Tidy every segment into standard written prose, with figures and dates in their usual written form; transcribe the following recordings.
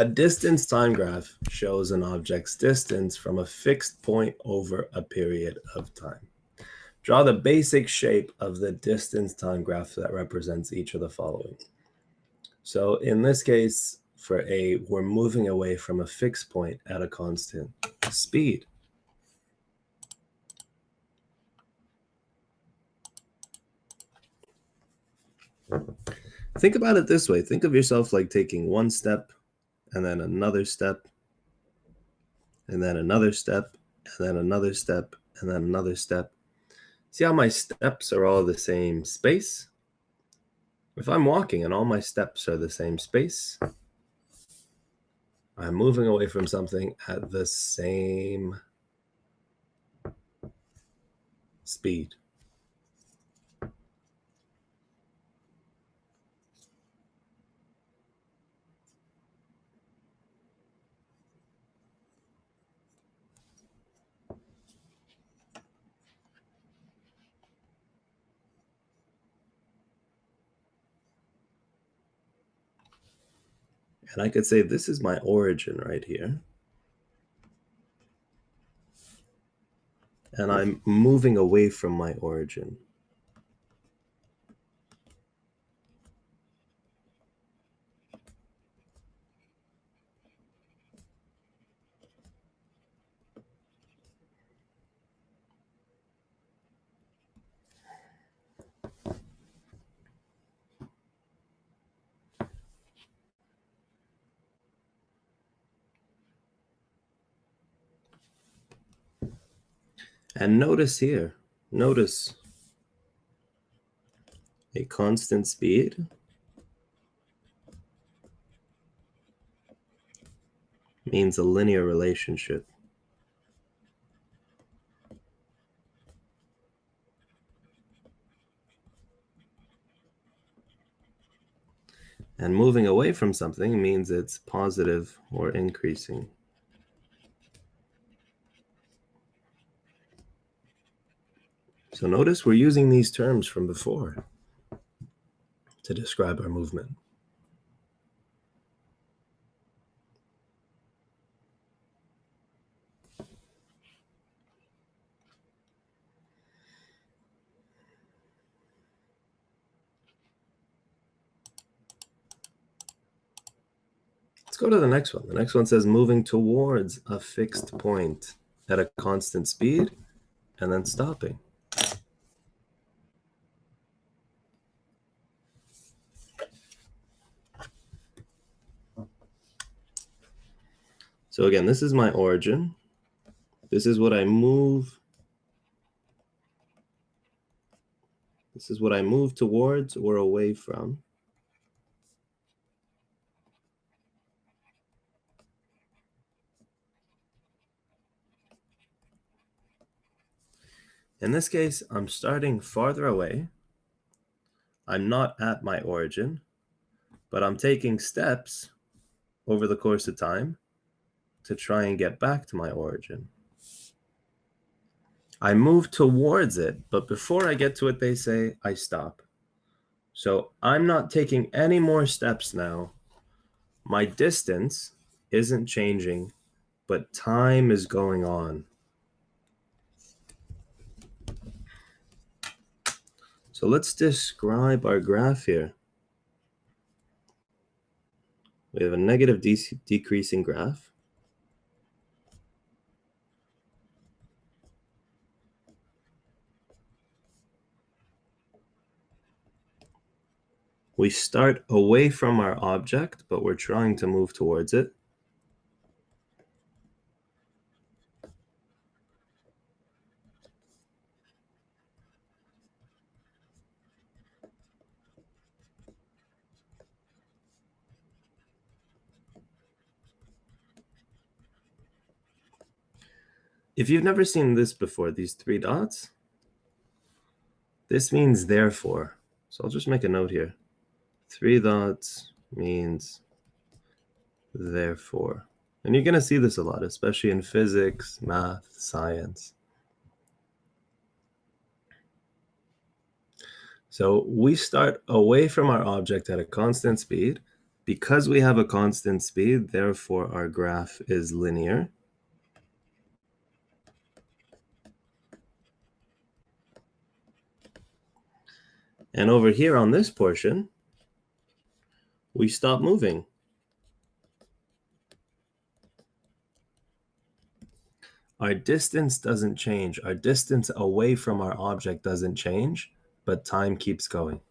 A distance time graph shows an object's distance from a fixed point over a period of time. Draw the basic shape of the distance time graph that represents each of the following. So in this case, for A, we're moving away from a fixed point at a constant speed. Think about it this way. Think of yourself like taking one step and then another step and then another step and then another step and then another step. See how my steps are all the same space? If I'm walking and all my steps are the same space, I'm moving away from something at the same speed. And I could say this is my origin right here. And I'm moving away from my origin. And notice here, notice a constant speed means a linear relationship. And moving away from something means it's positive or increasing. So notice we're using these terms from before to describe our movement. Let's go to the next one. The next one says moving towards a fixed point at a constant speed and then stopping. So again, this is my origin. This is what I move. This is what I move towards or away from. In this case, I'm starting farther away. I'm not at my origin, but I'm taking steps over the course of time to try and get back to my origin. I move towards it, but before I get to it, they say I stop. So I'm not taking any more steps now. My distance isn't changing, but time is going on. So let's describe our graph here. We have a negative decreasing graph. We start away from our object, but we're trying to move towards it. If you've never seen this before, these three dots, this means therefore. So I'll just make a note here. Three dots means therefore. And you're going to see this a lot, especially in physics, math, science. So we start away from our object at a constant speed, Because we have a constant speed, therefore our graph is linear. And over here on this portion, we stop moving. Our distance doesn't change. Our distance away from our object doesn't change, but time keeps going.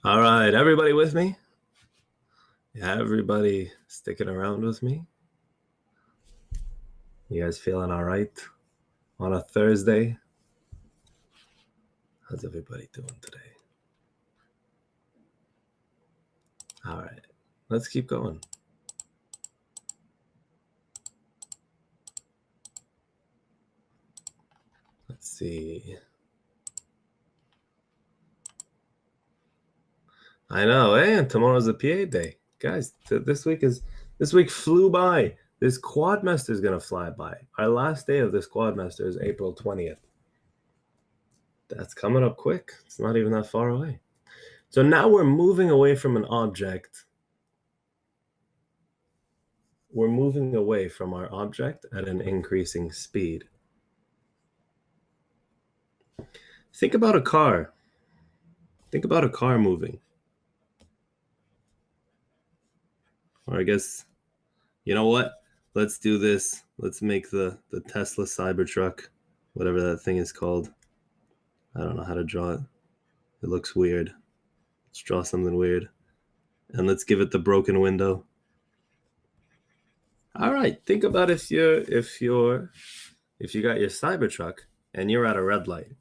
All right, everybody with me? Yeah, everybody sticking around with me? You guys feeling all right on a Thursday? How's everybody doing today? All right, let's keep going. Let's see. I know, and tomorrow's a PA day. Guys, this week flew by. This quadmester is gonna fly by. Our last day of this quadmester is April 20th. That's coming up quick. It's not even that far away. So now we're moving away from an object. We're moving away from our object at an increasing speed. Think about a car. Think about a car moving. Or I guess, you know what? Let's do this. Let's make the Tesla Cybertruck, whatever that thing is called. I don't know how to draw it. It looks weird. Let's draw something weird. And let's give it the broken window. All right, think about if you got your Cybertruck and you're at a red light.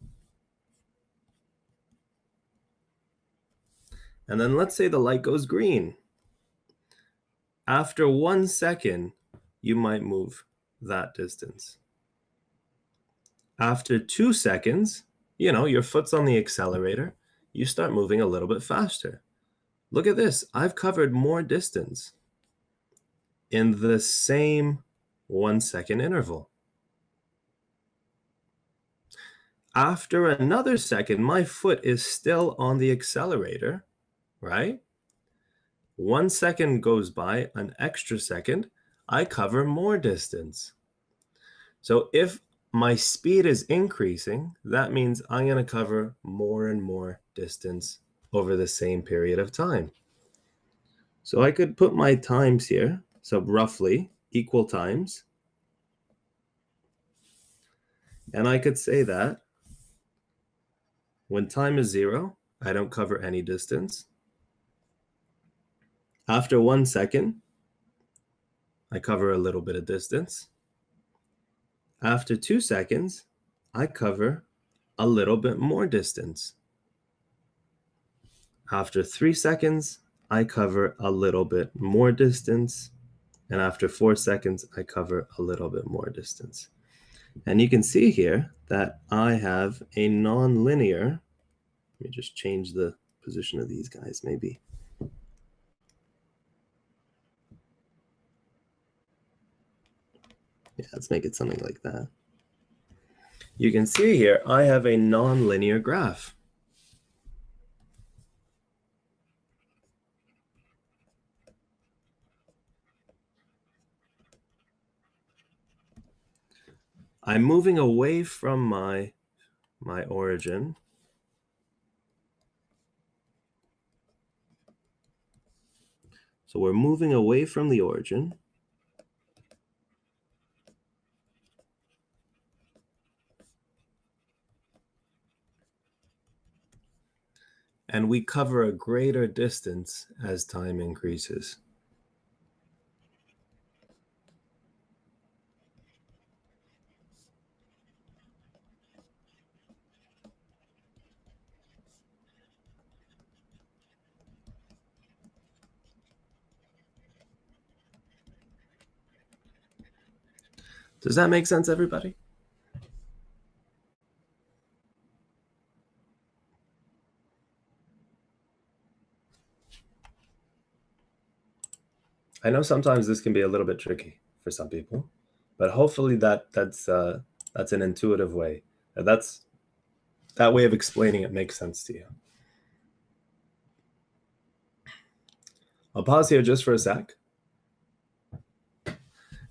And then let's say the light goes green. After 1 second, you might move that distance. After 2 seconds, your foot's on the accelerator, you start moving a little bit faster. Look at this. I've covered more distance in the same 1 second interval. After another second, my foot is still on the accelerator, right? 1 second goes by, an extra second, I cover more distance. So if my speed is increasing, that means I'm going to cover more and more distance over the same period of time. So I could put my times here, so roughly equal times. And I could say that when time is 0, I don't cover any distance. After 1 second, I cover a little bit of distance. After 2 seconds, I cover a little bit more distance. After 3 seconds, I cover a little bit more distance. And after 4 seconds, I cover a little bit more distance. And you can see here that I have a nonlinear. Let me just change the position of these guys, maybe. Yeah, let's make it something like that. You can see here, I have a nonlinear graph. I'm moving away from my origin. So we're moving away from the origin. And we cover a greater distance as time increases. Does that make sense, everybody? I know sometimes this can be a little bit tricky for some people, but hopefully that's an intuitive way. That way of explaining it makes sense to you. I'll pause here just for a sec.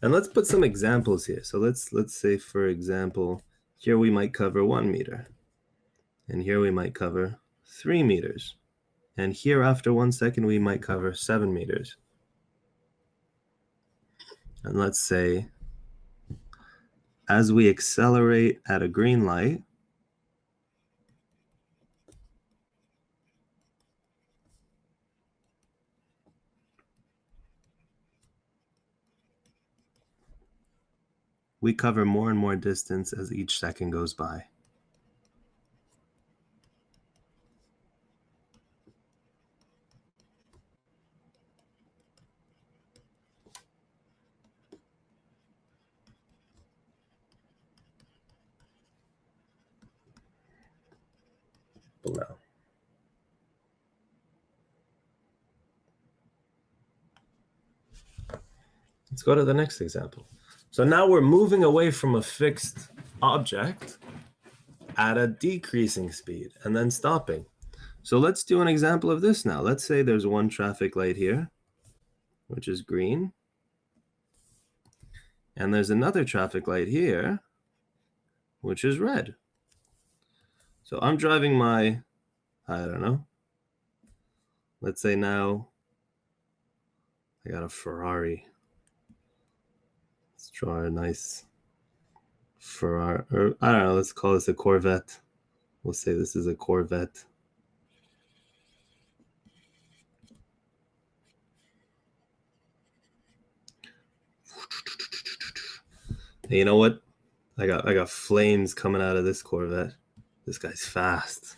And let's put some examples here. So let's say, for example, here we might cover 1 meter. And here we might cover 3 meters. And here after 1 second, we might cover 7 meters. And let's say, as we accelerate at a green light, we cover more and more distance as each second goes by. Now, let's go to the next example. So now we're moving away from a fixed object at a decreasing speed and then stopping. So let's do an example of this now. Let's say there's one traffic light here, which is green. And there's another traffic light here, which is red. So I'm driving my, I don't know, let's say now I got a Ferrari. Let's draw a nice Ferrari, or I don't know, let's call this a Corvette. We'll say this is a Corvette. Hey, you know what? I got flames coming out of this Corvette. This guy's fast.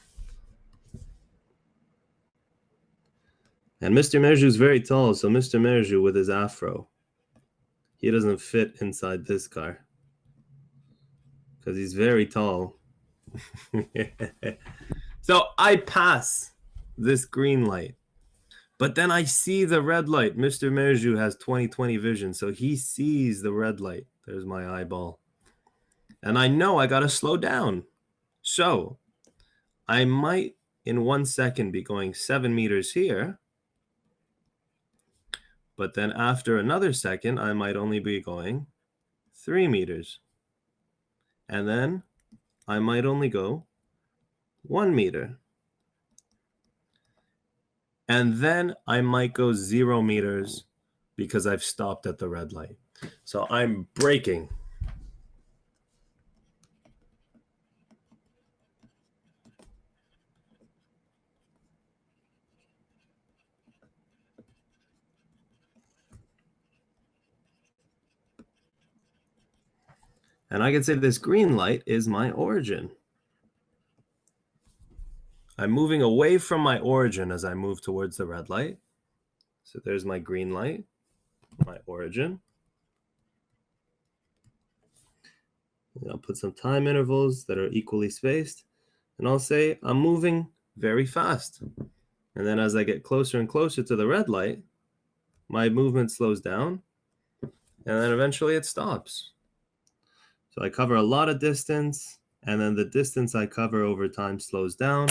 And Mr. Merju is very tall, so Mr. Merju with his afro, he doesn't fit inside this car because he's very tall. So I pass this green light, but then I see the red light. Mr. Merju has 20/20 vision, so he sees the red light. There's my eyeball. And I know I got to slow down. So I might, in 1 second, be going 7 meters here. But then after another second, I might only be going 3 meters. And then I might only go 1 meter. And then I might go 0 meters because I've stopped at the red light. So I'm braking. And I can say this green light is my origin. I'm moving away from my origin as I move towards the red light. So there's my green light, my origin. And I'll put some time intervals that are equally spaced. And I'll say I'm moving very fast. And then as I get closer and closer to the red light, my movement slows down. And then eventually it stops. So I cover a lot of distance, and then the distance I cover over time slows down.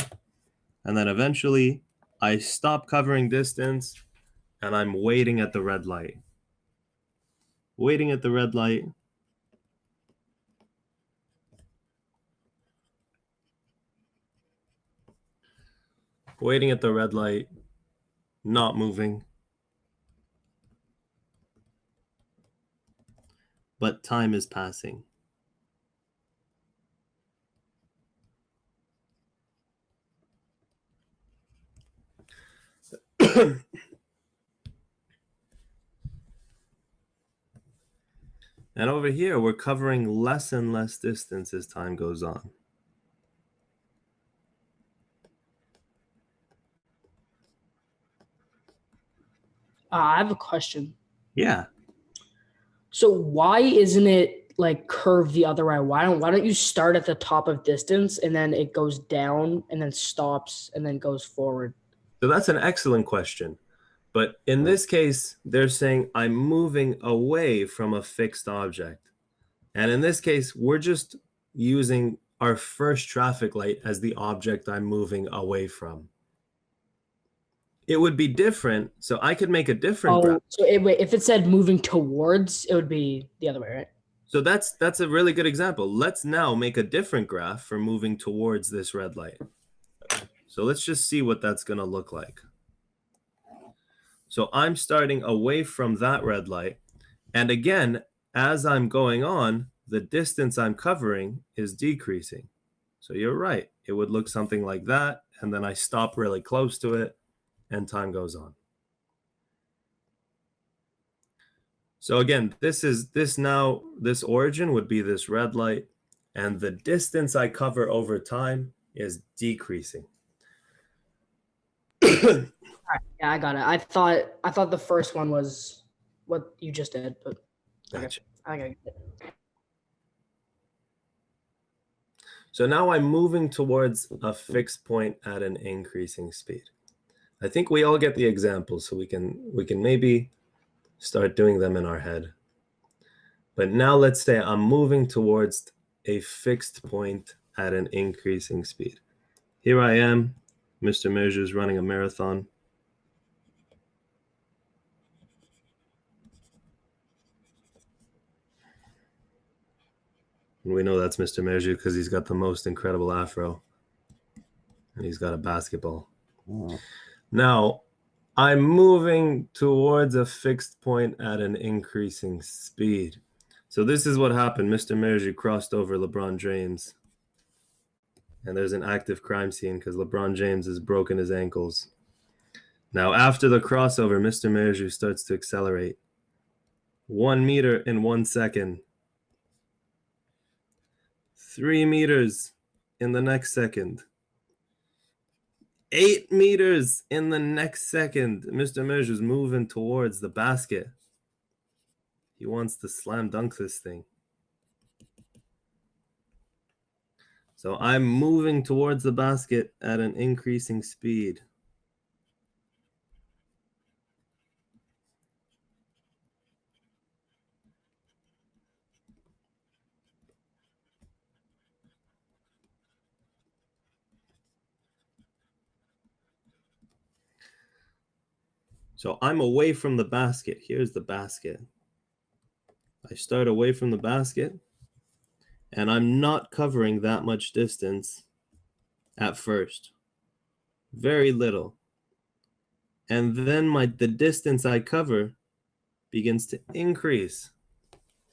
And then eventually I stop covering distance and I'm waiting at the red light. Waiting at the red light. Waiting at the red light, not moving. But time is passing. And over here, we're covering less and less distance as time goes on. I have a question. Yeah. So why isn't it like curve the other way? Why don't you start at the top of distance and then it goes down and then stops and then goes forward? So that's an excellent question. But in this case, they're saying I'm moving away from a fixed object. And in this case, we're just using our first traffic light as the object I'm moving away from. It would be different. So I could make a different graph. So wait, if it said moving towards, it would be the other way, right? So that's a really good example. Let's now make a different graph for moving towards this red light. So let's just see what that's going to look like. So I'm starting away from that red light. And again, as I'm going on, the distance I'm covering is decreasing. So you're right. It would look something like that. And then I stop really close to it and time goes on. So again, this origin would be this red light, and the distance I cover over time is decreasing. Yeah, I got it. I thought the first one was what you just did, but Gotcha. I got it. So now I'm moving towards a fixed point at an increasing speed. I think we all get the examples, so we can maybe start doing them in our head. But now let's say I'm moving towards a fixed point at an increasing speed. Here I am. Mr. Measure is running a marathon. And we know that's Mr. Measure because he's got the most incredible afro. And he's got a basketball. Oh. Now, I'm moving towards a fixed point at an increasing speed. So this is what happened. Mr. Measure crossed over LeBron James. And there's an active crime scene because LeBron James has broken his ankles. Now, after the crossover, Mr. Measure starts to accelerate. 1 meter in 1 second. 3 meters in the next second. 8 meters in the next second. Mr. Measure's moving towards the basket. He wants to slam dunk this thing. So I'm moving towards the basket at an increasing speed. So I'm away from the basket. Here's the basket. I start away from the basket, and I'm not covering that much distance at first. Very little. And then the distance I cover begins to increase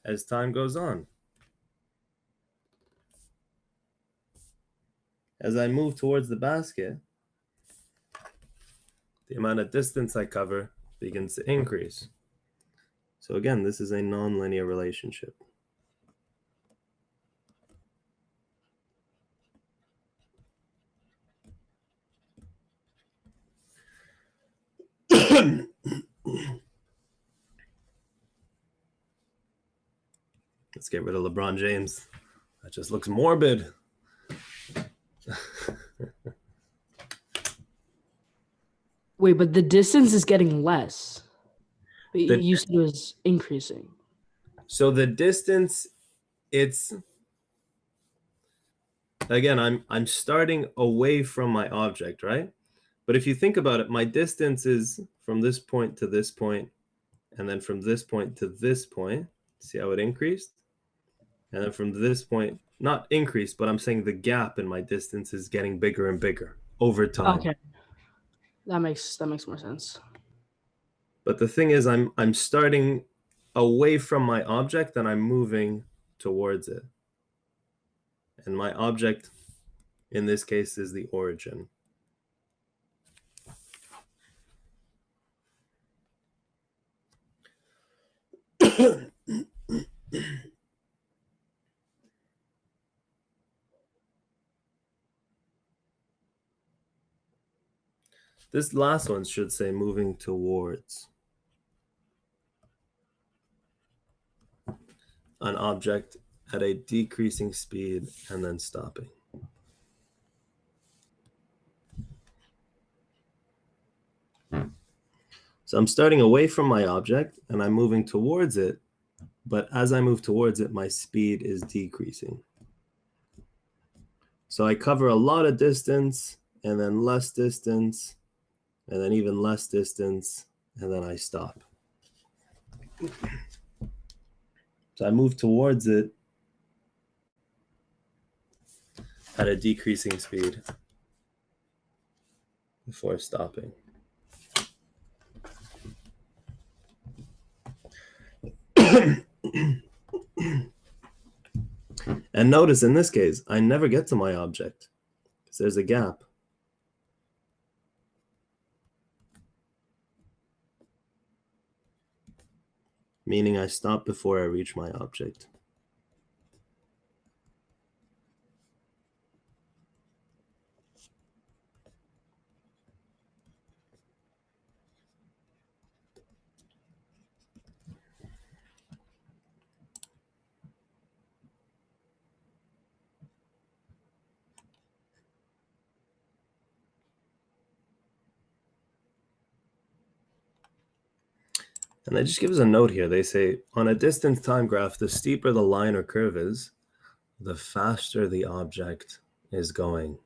as time goes on. As I move towards the basket, the amount of distance I cover begins to increase. So again, this is a nonlinear relationship. Let's get rid of LeBron James. That just looks morbid. Wait, but the distance is getting less. But you said it was increasing. So the distance, it's again, I'm starting away from my object, right? But if you think about it, my distance is from this point to this point, and then from this point to this point. See how it increased? And then from this point, not increased, but I'm saying the gap in my distance is getting bigger and bigger over time. Okay. That makes more sense. But the thing is, I'm starting away from my object and I'm moving towards it. And my object in this case is the origin. This last one should say moving towards. an object at a decreasing speed and then stopping. So I'm starting away from my object and I'm moving towards it, but as I move towards it, my speed is decreasing. So I cover a lot of distance and then less distance and then even less distance, and then I stop. So I move towards it at a decreasing speed before stopping. And notice in this case, I never get to my object because there's a gap. Meaning I stop before I reach my object. And they just give us a note here. They say, on a distance time graph, the steeper the line or curve is, the faster the object is going.